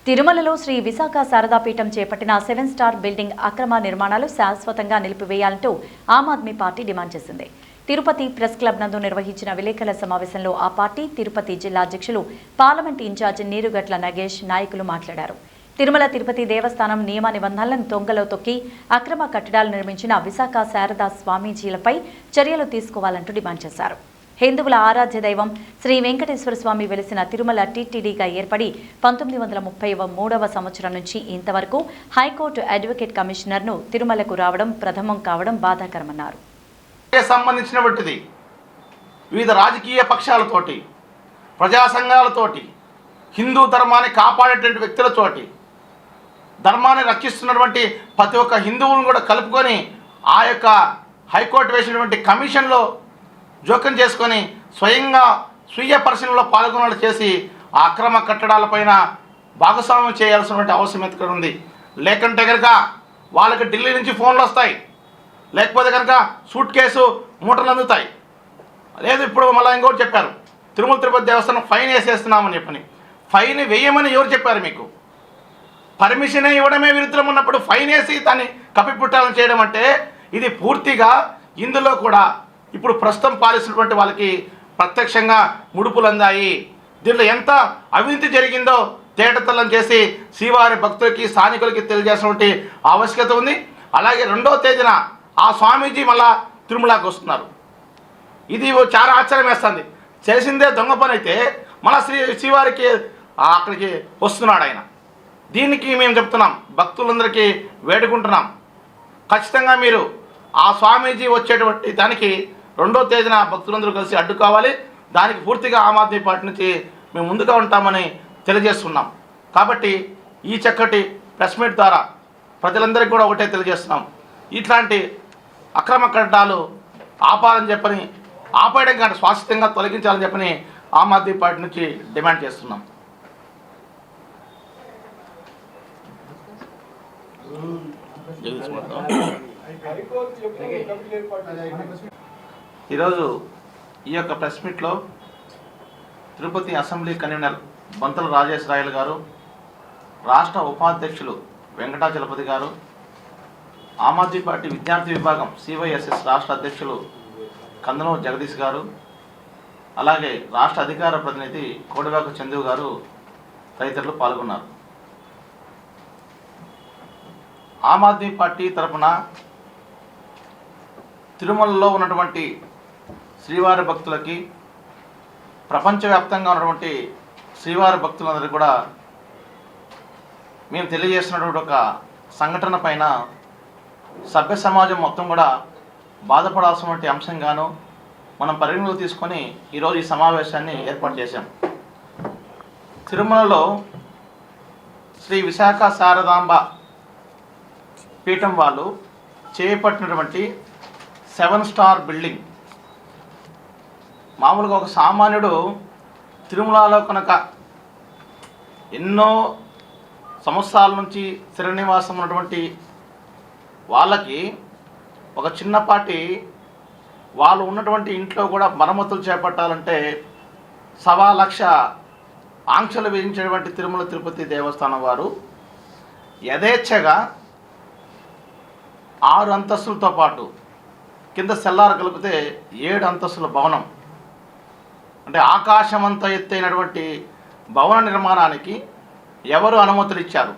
తిరుమలలో శ్రీ విశాఖ శారదాపీఠం చేపట్టిన 7 star building అక్రమ నిర్మాణాలు శాశ్వతంగా నిలిపివేయాలంటూ ఆమ్ ఆద్మీ పార్టీ డిమాండ్ చేసింది. తిరుపతి ప్రెస్ క్లబ్ నందు నిర్వహించిన విలేకరుల సమావేశంలో ఆ పార్టీ తిరుపతి జిల్లా అధ్యక్షులు పార్లమెంట్ ఇన్ఛార్జి నీరుగట్ల నగేష్ నాయకులు మాట్లాడారు. తిరుమల తిరుపతి దేవస్థానం నియమ నిబంధనలను తొంగలో తొక్కి అక్రమ కట్టడాలు నిర్మించిన విశాఖ శారదా స్వామీజీలపై చర్యలు తీసుకోవాలంటూ డిమాండ్ చేశారు. హిందువుల ఆరాధ్య దైవం శ్రీ వెంకటేశ్వర స్వామి వెలిసిన తిరుమల టీటీడీగా ఏర్పడి 1933వ సంవత్సరం నుంచి ఇంతవరకు హైకోర్టు అడ్వకేట్ కమిషనర్ను తిరుమలకు రావడం ప్రథమం కావడం బాధాకరమన్నారు. సంబంధించినటువంటిది వివిధ రాజకీయ పక్షాలతోటి, ప్రజా సంఘాలతోటి, హిందూ ధర్మాన్ని కాపాడేటువంటి వ్యక్తులతోటి, ధర్మాన్ని రక్షిస్తున్నటువంటి ప్రతి ఒక్క హిందువులను కూడా కలుపుకొని ఆ యొక్క హైకోర్టు వేసినటువంటి కమిషన్లో జోక్యం చేసుకొని స్వయంగా స్వీయ పరిశీలనలో పాల్గొనలు చేసి ఆ అక్రమ కట్టడాలపైన భాగస్వామ్యం చేయాల్సినటువంటి అవసరం ఉంది. లేకుంటే కనుక వాళ్ళకి ఢిల్లీ నుంచి ఫోన్లు వస్తాయి, లేకపోతే కనుక సూట్ కేసు మూటలు అందుతాయి. లేదు, ఇప్పుడు మళ్ళీ ఇంకోటి చెప్పారు, తిరుమల తిరుపతి దేవస్థానం ఫైన్ వేసేస్తున్నామని చెప్పని. ఫైన్ వేయమని ఎవరు చెప్పారు మీకు? పర్మిషన్ ఇవ్వడమే విరుద్ధం ఉన్నప్పుడు ఫైన్ వేసి దాన్ని కప్పిపుట్టాలని చేయడం అంటే ఇది పూర్తిగా ఇందులో కూడా ఇప్పుడు ప్రస్తుతం పాలిస్తున్నటువంటి వాళ్ళకి ప్రత్యక్షంగా ముడుపులు అందాయి. దీంట్లో ఎంత అవినీతి జరిగిందో తేటతెల్లం చేసి శ్రీవారి భక్తులకి స్థానికులకి తెలియజేసినటువంటి ఆవశ్యకత ఉంది. అలాగే 2వ తేదీన ఆ స్వామీజీ మళ్ళా తిరుమలకి వస్తున్నారు. ఇది చాలా ఆశ్చర్యం వేస్తుంది. చేసిందే దొంగ పని అయితే మళ్ళా శ్రీవారికి అక్కడికి వస్తున్నాడు ఆయన. దీనికి మేము చెప్తున్నాం, భక్తులందరికీ వేడుకుంటున్నాం, ఖచ్చితంగా మీరు ఆ స్వామీజీ వచ్చేటువంటి దానికి 2వ తేదీన భక్తులందరూ కలిసి అడ్డుకోవాలి. దానికి పూర్తిగా ఆమ్ ఆద్మీ పార్టీ నుంచి మేము ముందుగా ఉంటామని తెలియజేస్తున్నాం. కాబట్టి ఈ చక్కటి ప్రెస్ మీట్ ద్వారా ప్రజలందరికీ కూడా ఒకటే తెలియజేస్తున్నాం, ఇట్లాంటి అక్రమ కట్టడాలు ఆపాలని చెప్పని, ఆపేయడం కానీ శాశ్వతంగా తొలగించాలని చెప్పని ఆమ్ ఆద్మీ పార్టీ నుంచి డిమాండ్ చేస్తున్నాం. ఈరోజు ఈ యొక్క ప్రెస్ మీట్లో తిరుపతి అసెంబ్లీ కన్వీనర్ బంతల రాజేశ్వరాయలు గారు, రాష్ట్ర ఉపాధ్యక్షులు వెంకటాచలపతి గారు, ఆమ్ ఆద్మీ పార్టీ విద్యార్థి విభాగం CYSS రాష్ట్ర అధ్యక్షులు కందనో జగదీష్ గారు, అలాగే రాష్ట్ర అధికార ప్రతినిధి కోడివాక చందు గారు తదితరులు పాల్గొన్నారు. ఆమ్ ఆద్మీ పార్టీ తరఫున తిరుమలలో ఉన్నటువంటి శ్రీవారి భక్తులకి, ప్రపంచవ్యాప్తంగా ఉన్నటువంటి శ్రీవారి భక్తులందరికీ కూడా మేము తెలియజేస్తున్నటువంటి ఒక సంఘటన పైన సభ్య సమాజం మొత్తం కూడా బాధపడాల్సినటువంటి అంశంగాను మనం పరిగణలోకి తీసుకొని ఈరోజు ఈ సమావేశాన్ని ఏర్పాటు చేశాం. తిరుమలలో శ్రీ విశాఖ శారదాంబ పీఠం వాళ్ళు చేపట్టినటువంటి 7 స్టార్ బిల్డింగ్, మామూలుగా ఒక సామాన్యుడు తిరుమలలో కనుక ఎన్నో సంవత్సరాల నుంచి స్థిర నివాసం ఉన్నటువంటి వాళ్ళకి ఒక చిన్నపాటి వాళ్ళు ఉన్నటువంటి ఇంట్లో కూడా మరమ్మతులు చేపట్టాలంటే 1,00,000 ఆంక్షలు విధించేటువంటి తిరుమల తిరుపతి దేవస్థానం వారు యథేచ్ఛగా 6 అంతస్తులతో పాటు కింద సెల్లార్ కలిపితే 7 అంతస్తుల భవనం, అంటే ఆకాశమంత ఎత్తైనటువంటి భవన నిర్మాణానికి ఎవరు అనుమతులు ఇచ్చారు?